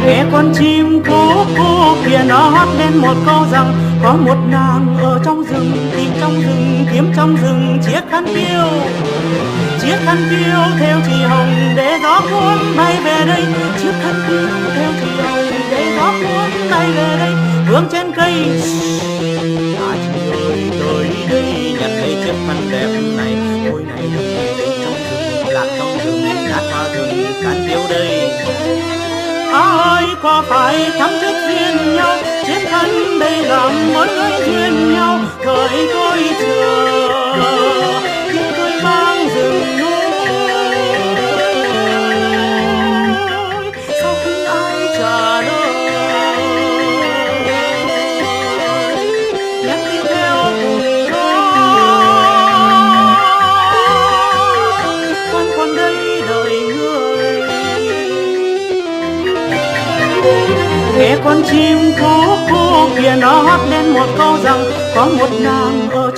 Nghe con chim cô kia nó hót lên một câu rằng có một nàng ở trong rừng, tìm trong rừng, kiếm trong rừng chiếc khăn piêu. Chiếc khăn piêu theo chị hồng để gió cuốn bay về đây. Chiếc khăn piêu theo chị hồng để gió cuốn bay về đây. Vương trên cây à chị ơi tới đây nhận lấy chiếc khăn đẹp này. Ôi này đừng đến trong rừng, lạc trong rừng, ngát hoa rừng cán piêu đây. Ai có phải thắm thức duyên nhau, chiếc khăn đây làm mỗi người duyên nhau. Thời tôi chờ tiếng cười vang rừng núi, sau khi ai trả lời nhắn tin theo cùng gió. Con còn đây đợi người. Nghe con chim cô kia nó hót lên một câu rằng có một nàng ở